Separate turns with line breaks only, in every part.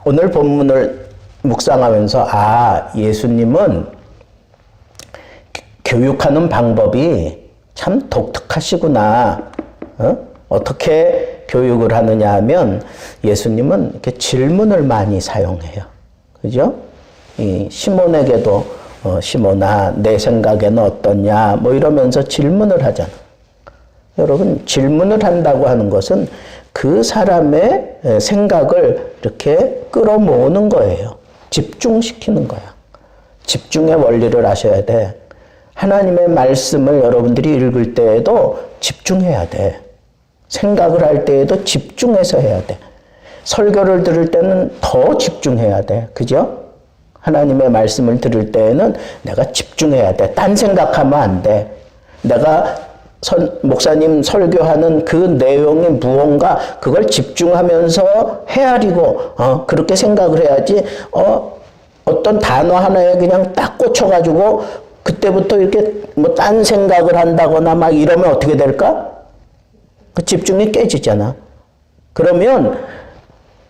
오늘 본문을 묵상하면서 예수님은 교육하는 방법이 참 독특하시구나. 어떻게 교육을 하느냐 하면 예수님은 이렇게 질문을 많이 사용해요. 그죠? 이 시몬에게도 시몬아 내 생각에는 어떠냐 뭐 이러면서 질문을 하잖아. 여러분 질문을 한다고 하는 것은 그 사람의 생각을 이렇게 끌어모으는 거예요. 집중시키는 거야. 집중의 원리를 아셔야 돼. 하나님의 말씀을 여러분들이 읽을 때에도 집중해야 돼. 생각을 할 때에도 집중해서 해야 돼. 설교를 들을 때는 더 집중해야 돼. 그죠? 하나님의 말씀을 들을 때에는 내가 집중해야 돼. 딴 생각하면 안 돼. 내가 목사님 설교하는 그 내용이 무언가 그걸 집중하면서 헤아리고 그렇게 생각을 해야지 어떤 단어 하나에 그냥 딱 꽂혀가지고 그때부터 이렇게 뭐 딴 생각을 한다거나 막 이러면 어떻게 될까? 그 집중이 깨지잖아. 그러면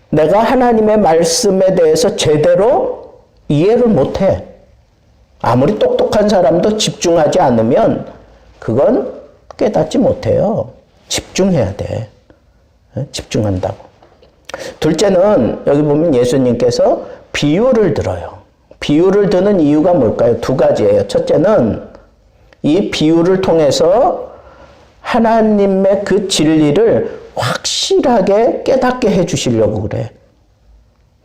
내가 하나님의 말씀에 대해서 제대로 이해를 못해. 아무리 똑똑한 사람도 집중하지 않으면 그건 깨닫지 못해요. 집중해야 돼. 집중한다고. 둘째는 여기 보면 예수님께서 비유를 들어요. 비유를 드는 이유가 뭘까요? 두 가지예요. 첫째는 이 비유를 통해서 하나님의 그 진리를 확실하게 깨닫게 해주시려고 그래.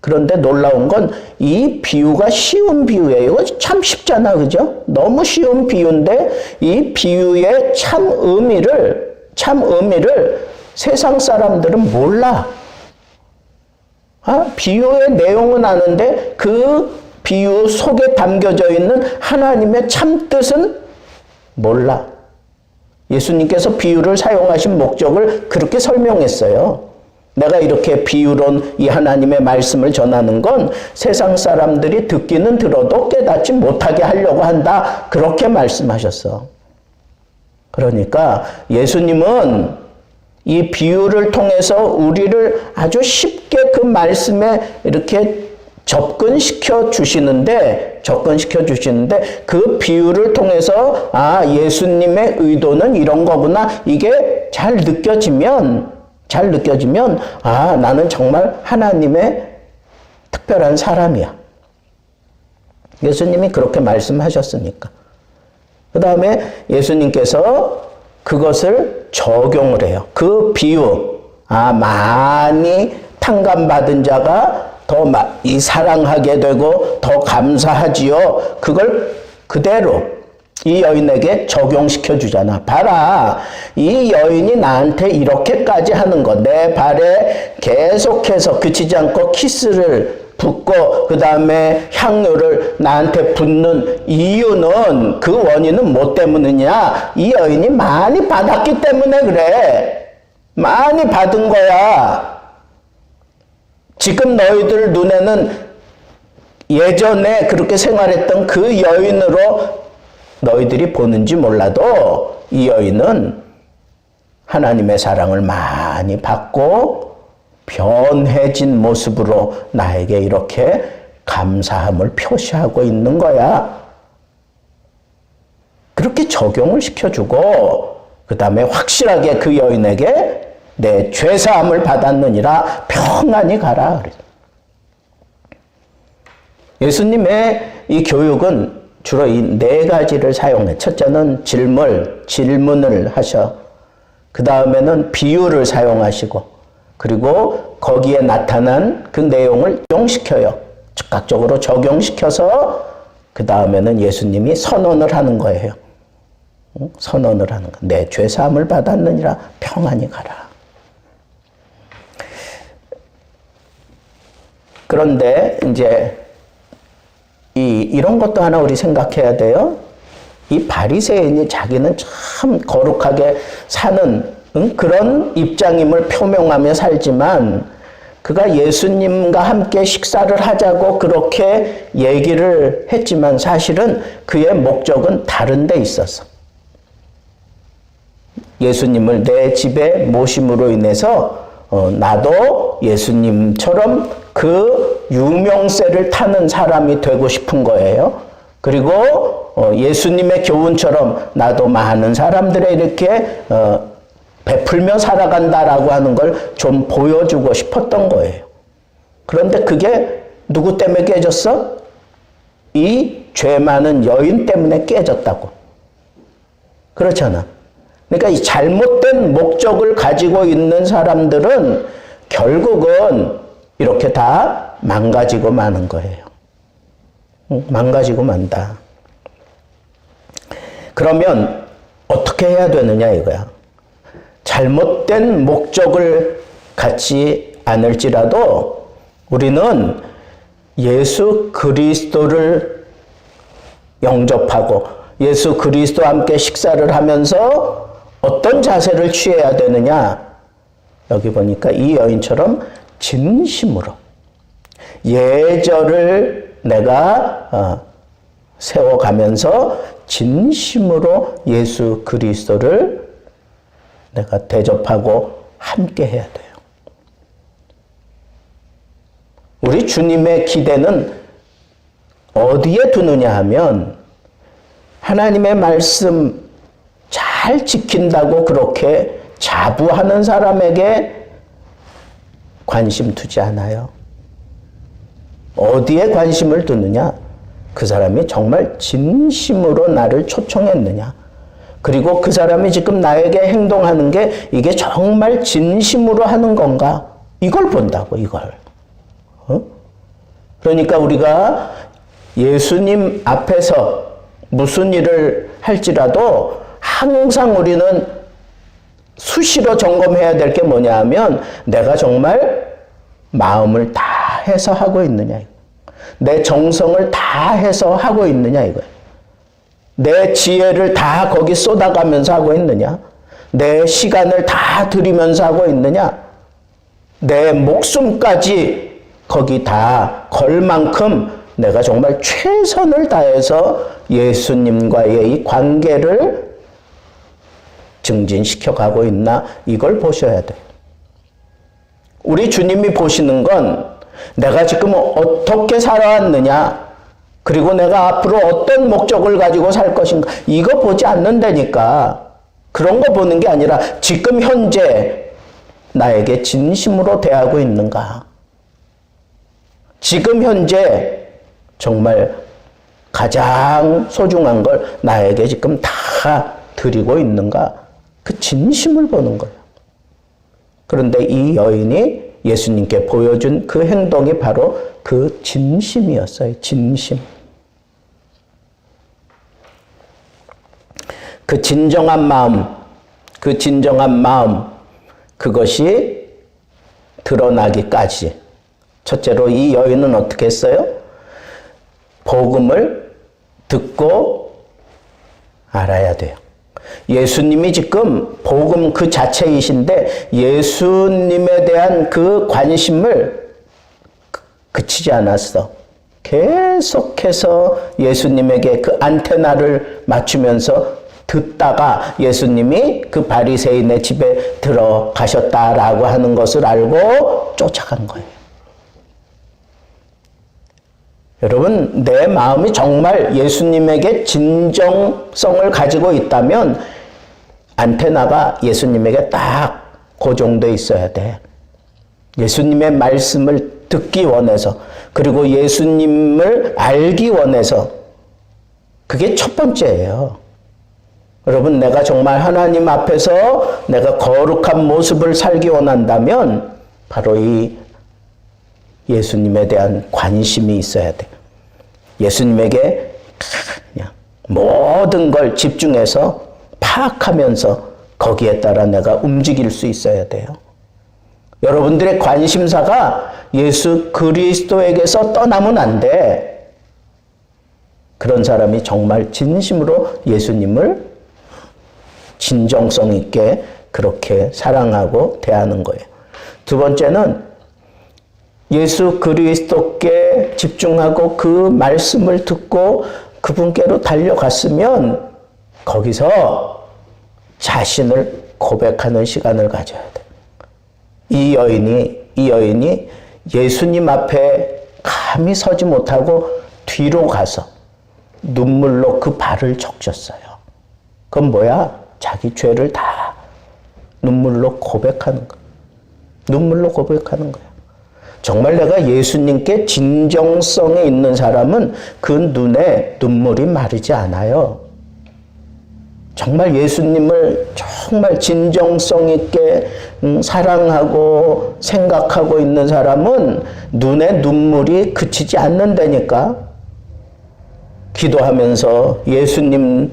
그런데 놀라운 건 이 비유가 쉬운 비유예요. 이거 참 쉽잖아, 그죠? 너무 쉬운 비유인데 이 비유의 참 의미를 세상 사람들은 몰라. 비유의 내용은 아는데 그 비유 속에 담겨져 있는 하나님의 참 뜻은 몰라. 예수님께서 비유를 사용하신 목적을 그렇게 설명했어요. 내가 이렇게 비유론 이 하나님의 말씀을 전하는 건 세상 사람들이 듣기는 들어도 깨닫지 못하게 하려고 한다. 그렇게 말씀하셨어. 그러니까 예수님은 이 비유를 통해서 우리를 아주 쉽게 그 말씀에 이렇게 접근시켜 주시는데 그 비유를 통해서 예수님의 의도는 이런 거구나. 이게 잘 느껴지면 나는 정말 하나님의 특별한 사람이야. 예수님이 그렇게 말씀하셨으니까. 그 다음에 예수님께서 그것을 적용을 해요. 그 비유, 많이 탕감받은 자가 더 이 사랑하게 되고 더 감사하지요. 그걸 그대로 이 여인에게 적용시켜 주잖아. 봐라, 이 여인이 나한테 이렇게까지 하는 거, 내 발에 계속해서 그치지 않고 키스를 붓고 그 다음에 향료를 나한테 붓는 이유는, 그 원인은 뭐 때문이냐? 이 여인이 많이 받았기 때문에 그래. 많이 받은 거야. 지금 너희들 눈에는 예전에 그렇게 생활했던 그 여인으로 너희들이 보는지 몰라도 이 여인은 하나님의 사랑을 많이 받고 변해진 모습으로 나에게 이렇게 감사함을 표시하고 있는 거야. 그렇게 적용을 시켜주고 그 다음에 확실하게 그 여인에게 내 죄사함을 받았느니라 평안히 가라. 예수님의 이 교육은 주로 이 네 가지를 사용해. 첫째는 질문을 하셔. 그 다음에는 비유를 사용하시고, 그리고 거기에 나타난 그 내용을 적용시켜요. 즉각적으로 적용시켜서 그 다음에는 예수님이 선언을 하는 거예요. 선언을 하는 거. 내 죄사함을 받았느니라 평안히 가라. 그런데 이제 이런 것도 하나 우리 생각해야 돼요. 이 바리새인이 자기는 참 거룩하게 사는 그런 입장임을 표명하며 살지만 그가 예수님과 함께 식사를 하자고 그렇게 얘기를 했지만 사실은 그의 목적은 다른 데 있었어. 예수님을 내 집에 모심으로 인해서 나도 예수님처럼 그 유명세를 타는 사람이 되고 싶은 거예요. 그리고 예수님의 교훈처럼 나도 많은 사람들의 이렇게 베풀며 살아간다라고 하는 걸 좀 보여주고 싶었던 거예요. 그런데 그게 누구 때문에 깨졌어? 이 죄 많은 여인 때문에 깨졌다고. 그렇잖아. 그러니까 이 잘못된 목적을 가지고 있는 사람들은 결국은 이렇게 다 망가지고 마는 거예요. 망가지고 만다. 그러면 어떻게 해야 되느냐 이거야. 잘못된 목적을 갖지 않을지라도 우리는 예수 그리스도를 영접하고 예수 그리스도와 함께 식사를 하면서 어떤 자세를 취해야 되느냐? 여기 보니까 이 여인처럼 진심으로 예절을 내가 세워가면서 진심으로 예수 그리스도를 내가 대접하고 함께 해야 돼요. 우리 주님의 기대는 어디에 두느냐 하면 하나님의 말씀 잘 지킨다고 그렇게 자부하는 사람에게 관심 두지 않아요. 어디에 관심을 두느냐? 그 사람이 정말 진심으로 나를 초청했느냐? 그리고 그 사람이 지금 나에게 행동하는 게 이게 정말 진심으로 하는 건가? 이걸 본다고, 이걸. 그러니까 우리가 예수님 앞에서 무슨 일을 할지라도 항상 우리는 수시로 점검해야 될 게 뭐냐 하면 내가 정말 마음을 다 해서 하고 있느냐, 내 정성을 다 해서 하고 있느냐 이거예요. 내 지혜를 다 거기 쏟아가면서 하고 있느냐, 내 시간을 다 들이면서 하고 있느냐, 내 목숨까지 거기 다 걸 만큼 내가 정말 최선을 다해서 예수님과의 이 관계를 증진시켜 가고 있나, 이걸 보셔야 돼요. 우리 주님이 보시는 건 내가 지금 어떻게 살아왔느냐, 그리고 내가 앞으로 어떤 목적을 가지고 살 것인가, 이거 보지 않는다니까. 그런 거 보는 게 아니라 지금 현재 나에게 진심으로 대하고 있는가, 지금 현재 정말 가장 소중한 걸 나에게 지금 다 드리고 있는가, 그 진심을 보는 거예요. 그런데 이 여인이 예수님께 보여준 그 행동이 바로 그 진심이었어요. 진심. 그 진정한 마음, 그것이 드러나기까지. 첫째로 이 여인은 어떻게 했어요? 복음을 듣고 알아야 돼요. 예수님이 지금 복음 그 자체이신데 예수님에 대한 그 관심을 그치지 않았어. 계속해서 예수님에게 그 안테나를 맞추면서 듣다가 예수님이 그 바리새인의 집에 들어가셨다라고 하는 것을 알고 쫓아간 거예요. 여러분, 내 마음이 정말 예수님에게 진정성을 가지고 있다면 안테나가 예수님에게 딱 고정돼 있어야 돼. 예수님의 말씀을 듣기 원해서, 그리고 예수님을 알기 원해서. 그게 첫 번째예요. 여러분, 내가 정말 하나님 앞에서 내가 거룩한 모습을 살기 원한다면 바로 이 예수님에 대한 관심이 있어야 돼. 예수님에게 그냥 모든 걸 집중해서 파악하면서 거기에 따라 내가 움직일 수 있어야 돼요. 여러분들의 관심사가 예수 그리스도에게서 떠나면 안 돼. 그런 사람이 정말 진심으로 예수님을 진정성 있게 그렇게 사랑하고 대하는 거예요. 두 번째는 예수 그리스도께 집중하고 그 말씀을 듣고 그분께로 달려갔으면 거기서 자신을 고백하는 시간을 가져야 돼. 이 여인이 예수님 앞에 감히 서지 못하고 뒤로 가서 눈물로 그 발을 적셨어요. 그건 뭐야? 자기 죄를 다 눈물로 고백하는 거야. 눈물로 고백하는 거야. 정말 내가 예수님께 진정성이 있는 사람은 그 눈에 눈물이 마르지 않아요. 정말 예수님을 정말 진정성 있게 사랑하고 생각하고 있는 사람은 눈에 눈물이 그치지 않는다니까. 기도하면서 예수님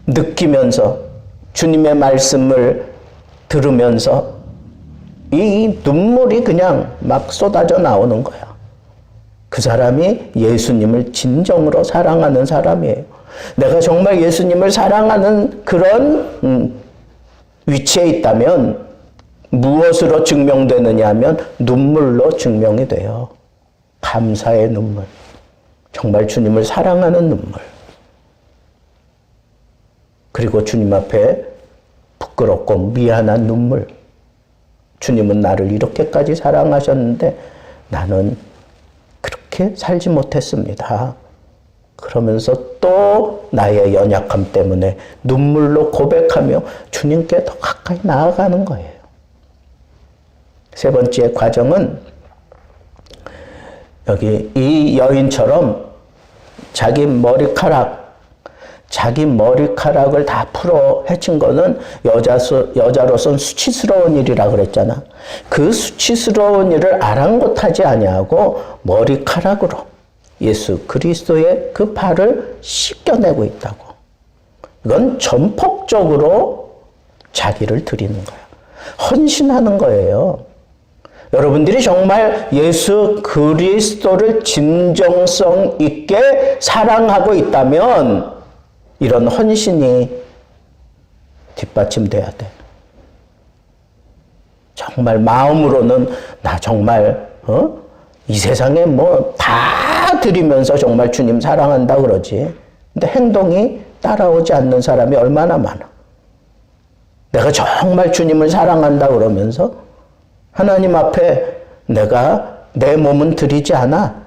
느끼면서 주님의 말씀을 들으면서 이 눈물이 그냥 막 쏟아져 나오는 거야. 그 사람이 예수님을 진정으로 사랑하는 사람이에요. 내가 정말 예수님을 사랑하는 그런 위치에 있다면 무엇으로 증명되느냐 하면 눈물로 증명이 돼요. 감사의 눈물. 정말 주님을 사랑하는 눈물. 그리고 주님 앞에 부끄럽고 미안한 눈물. 주님은 나를 이렇게까지 사랑하셨는데 나는 그렇게 살지 못했습니다. 그러면서 또 나의 연약함 때문에 눈물로 고백하며 주님께 더 가까이 나아가는 거예요. 세 번째 과정은 여기 이 여인처럼 자기 머리카락을 다 풀어 헤친 거는 여자로서는 수치스러운 일이라 그랬잖아. 그 수치스러운 일을 아랑곳하지 아니하고 머리카락으로 예수 그리스도의 그 발을 씻겨내고 있다고. 이건 전폭적으로 자기를 드리는 거야. 헌신하는 거예요. 여러분들이 정말 예수 그리스도를 진정성 있게 사랑하고 있다면 이런 헌신이 뒷받침돼야 돼. 정말 마음으로는 나 정말 이 세상에 뭐 다 드리면서 정말 주님 사랑한다 그러지. 근데 행동이 따라오지 않는 사람이 얼마나 많아. 내가 정말 주님을 사랑한다 그러면서 하나님 앞에 내가 내 몸은 드리지 않아.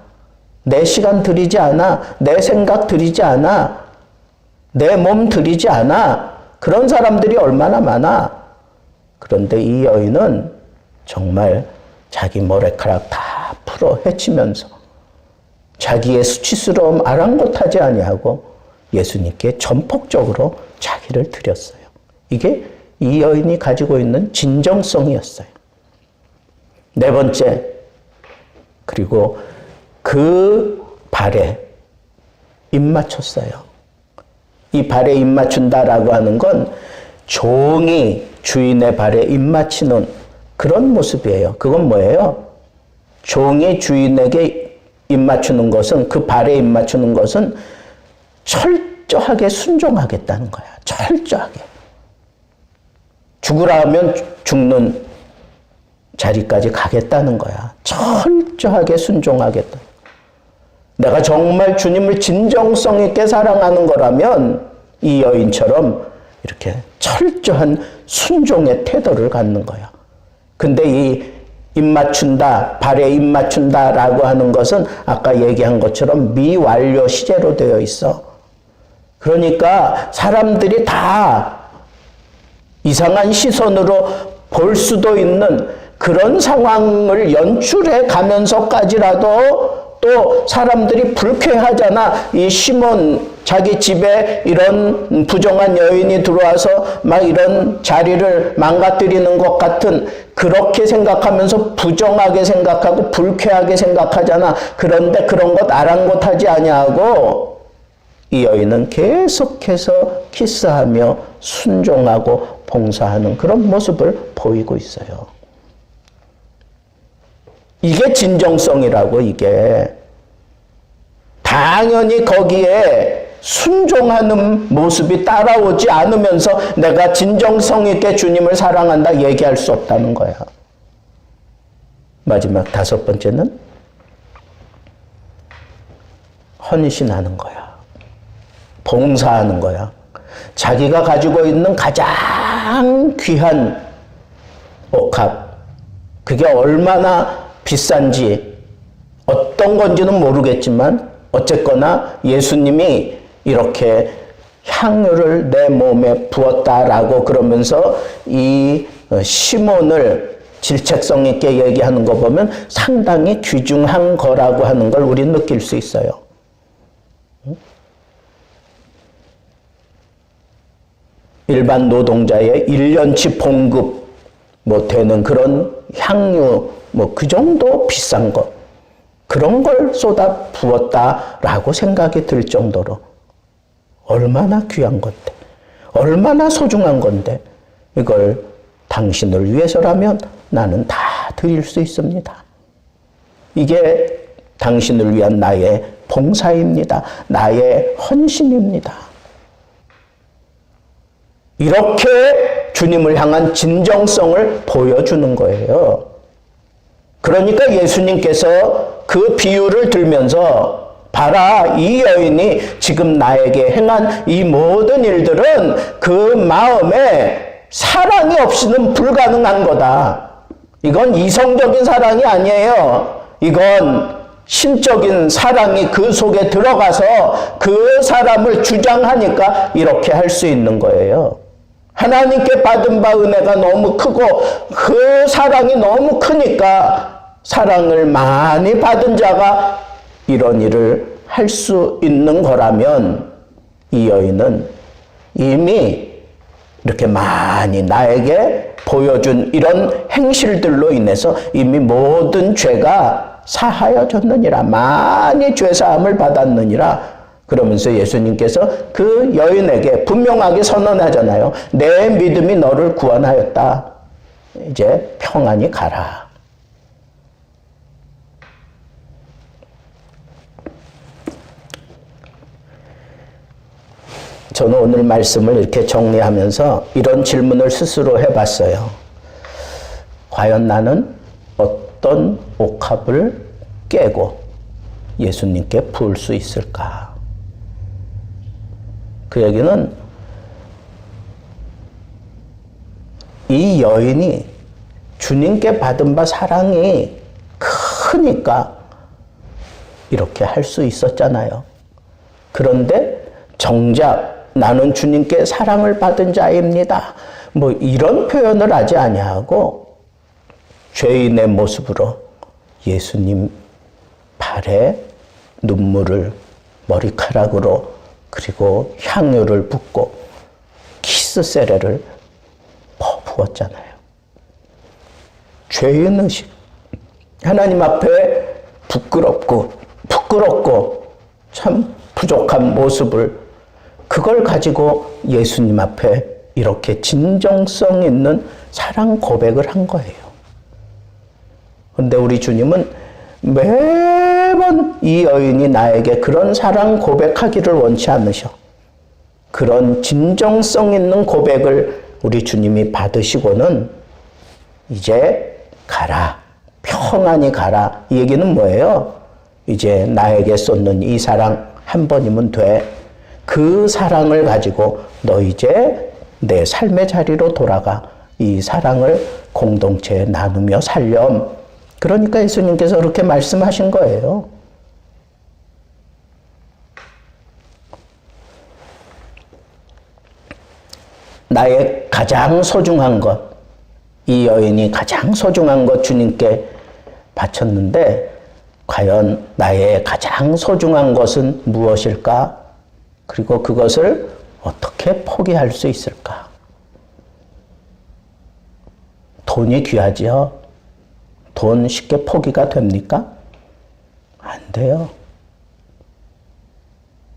내 시간 드리지 않아. 내 생각 드리지 않아. 내 몸 드리지 않아. 그런 사람들이 얼마나 많아. 그런데 이 여인은 정말 자기 머리카락 다 풀어 헤치면서 자기의 수치스러움 아랑곳하지 아니하고 예수님께 전폭적으로 자기를 드렸어요. 이게 이 여인이 가지고 있는 진정성이었어요. 네 번째, 그리고 그 발에 입 맞췄어요. 이 발에 입 맞춘다라고 하는 건 종이 주인의 발에 입 맞추는 그런 모습이에요. 그건 뭐예요? 종이 주인에게 입 맞추는 것은, 그 발에 입 맞추는 것은 철저하게 순종하겠다는 거야. 철저하게. 죽으라 하면 죽는 자리까지 가겠다는 거야. 철저하게 순종하겠다. 내가 정말 주님을 진정성 있게 사랑하는 거라면 이 여인처럼 이렇게 철저한 순종의 태도를 갖는 거야. 근데 이 입 맞춘다, 발에 입 맞춘다라고 하는 것은 아까 얘기한 것처럼 미완료 시제로 되어 있어. 그러니까 사람들이 다 이상한 시선으로 볼 수도 있는 그런 상황을 연출해 가면서까지라도 또 사람들이 불쾌하잖아. 이 시몬 자기 집에 이런 부정한 여인이 들어와서 막 이런 자리를 망가뜨리는 것 같은, 그렇게 생각하면서 부정하게 생각하고 불쾌하게 생각하잖아. 그런데 그런 것 아랑곳하지 아니하고 이 여인은 계속해서 키스하며 순종하고 봉사하는 그런 모습을 보이고 있어요. 이게 진정성이라고. 이게 당연히 거기에 순종하는 모습이 따라오지 않으면서 내가 진정성 있게 주님을 사랑한다 얘기할 수 없다는 거야. 마지막 다섯 번째는 헌신하는 거야. 봉사하는 거야. 자기가 가지고 있는 가장 귀한 옥합, 그게 얼마나 비싼지 어떤 건지는 모르겠지만 어쨌거나 예수님이 이렇게 향유를 내 몸에 부었다라고 그러면서 이 시몬을 질책성 있게 얘기하는 거 보면 상당히 귀중한 거라고 하는 걸 우리 느낄 수 있어요. 일반 노동자의 1년치 봉급 되는 그런 향유 그 정도 비싼 거 그런 걸 쏟아 부었다라고 생각이 들 정도로 얼마나 귀한 건데 얼마나 소중한 건데 이걸 당신을 위해서라면 나는 다 드릴 수 있습니다. 이게 당신을 위한 나의 봉사입니다. 나의 헌신입니다. 이렇게 주님을 향한 진정성을 보여주는 거예요. 그러니까 예수님께서 그 비유를 들면서 봐라, 이 여인이 지금 나에게 행한 이 모든 일들은 그 마음에 사랑이 없이는 불가능한 거다. 이건 이성적인 사랑이 아니에요. 이건 신적인 사랑이 그 속에 들어가서 그 사람을 주장하니까 이렇게 할 수 있는 거예요. 하나님께 받은 바 은혜가 너무 크고 그 사랑이 너무 크니까 사랑을 많이 받은 자가 이런 일을 할 수 있는 거라면 이 여인은 이미 이렇게 많이 나에게 보여준 이런 행실들로 인해서 이미 모든 죄가 사하여졌느니라. 많이 죄사함을 받았느니라. 그러면서 예수님께서 그 여인에게 분명하게 선언하잖아요. 내 믿음이 너를 구원하였다. 이제 평안히 가라. 저는 오늘 말씀을 이렇게 정리하면서 이런 질문을 스스로 해봤어요. 과연 나는 어떤 옥합을 깨고 예수님께 부을 수 있을까? 그 얘기는 이 여인이 주님께 받은 바 사랑이 크니까 이렇게 할 수 있었잖아요. 그런데 정작 나는 주님께 사랑을 받은 자입니다. 이런 표현을 하지 아니하고 죄인의 모습으로 예수님 발에 눈물을 머리카락으로 그리고 향유를 붓고 키스 세례를 퍼부었잖아요. 죄인의식. 하나님 앞에 부끄럽고 참 부족한 모습을 그걸 가지고 예수님 앞에 이렇게 진정성 있는 사랑 고백을 한 거예요. 그런데 우리 주님은 매번 이 여인이 나에게 그런 사랑 고백하기를 원치 않으셔. 그런 진정성 있는 고백을 우리 주님이 받으시고는 이제 가라. 평안히 가라. 이 얘기는 뭐예요? 이제 나에게 쏟는 이 사랑 한 번이면 돼. 그 사랑을 가지고 너 이제 내 삶의 자리로 돌아가. 이 사랑을 공동체에 나누며 살렴. 그러니까 예수님께서 그렇게 말씀하신 거예요. 나의 가장 소중한 것, 이 여인이 가장 소중한 것 주님께 바쳤는데 과연 나의 가장 소중한 것은 무엇일까? 그리고 그것을 어떻게 포기할 수 있을까? 돈이 귀하지요? 돈 쉽게 포기가 됩니까? 안 돼요.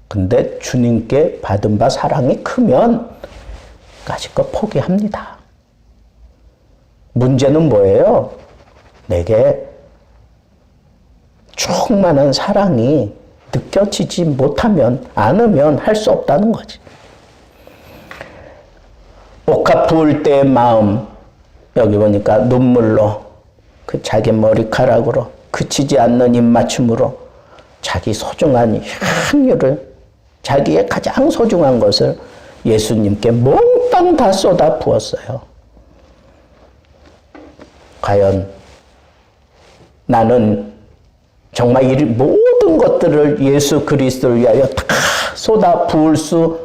근데 주님께 받은 바 사랑이 크면 까짓것 포기합니다. 문제는 뭐예요? 내게 충만한 사랑이 느껴지지 못하면, 않으면 할 수 없다는 거지. 옥합 부을 때의 마음, 여기 보니까 눈물로, 그 자기 머리카락으로, 그치지 않는 입맞춤으로 자기 소중한 향유를, 자기의 가장 소중한 것을 예수님께 몽땅 다 쏟아 부었어요. 과연 나는 정말 이 모든 것들을 예수 그리스도를 위하여 다 쏟아 부을 수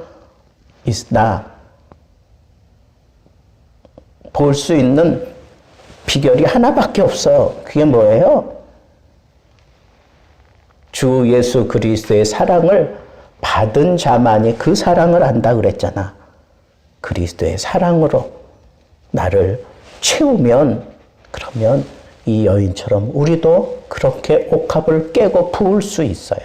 있다. 볼 수 있는 비결이 하나밖에 없어. 그게 뭐예요? 주 예수 그리스도의 사랑을 받은 자만이 그 사랑을 안다 그랬잖아. 그리스도의 사랑으로 나를 채우면, 그러면 이 여인처럼 우리도 그렇게 옥합을 깨고 부을 수 있어요.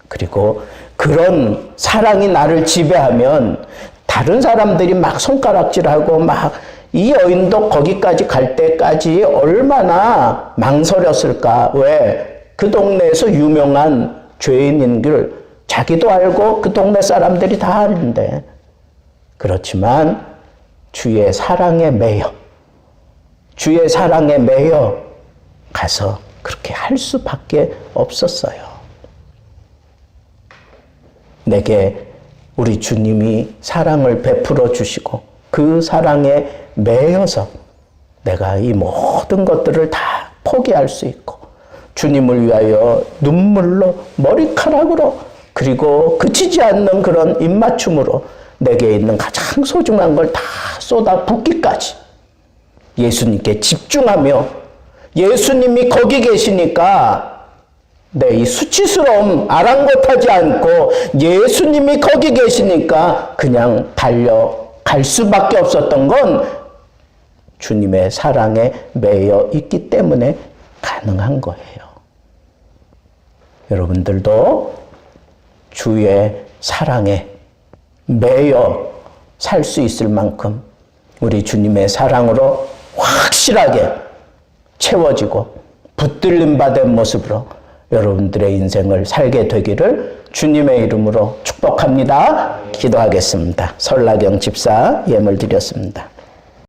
그리고 그런 사랑이 나를 지배하면 다른 사람들이 막 손가락질하고 막 이 여인도 거기까지 갈 때까지 얼마나 망설였을까. 왜? 그 동네에서 유명한 죄인인 줄 자기도 알고 그 동네 사람들이 다 아는데. 그렇지만 주의 사랑에 매여 가서 그렇게 할 수밖에 없었어요. 내게 우리 주님이 사랑을 베풀어 주시고 그 사랑에 매여서 내가 이 모든 것들을 다 포기할 수 있고 주님을 위하여 눈물로 머리카락으로 그리고 그치지 않는 그런 입맞춤으로 내게 있는 가장 소중한 걸 다 쏟아 붓기까지 예수님께 집중하며 예수님이 거기 계시니까 내 이 수치스러움 아랑곳하지 않고 예수님이 거기 계시니까 그냥 달려갈 수밖에 없었던 건 주님의 사랑에 매여 있기 때문에 가능한 거예요. 여러분들도 주의 사랑에 매여 살 수 있을 만큼 우리 주님의 사랑으로 확실하게 채워지고 붙들림 받은 모습으로 여러분들의 인생을 살게 되기를 주님의 이름으로 축복합니다. 기도하겠습니다. 설라경 집사 예물 드렸습니다.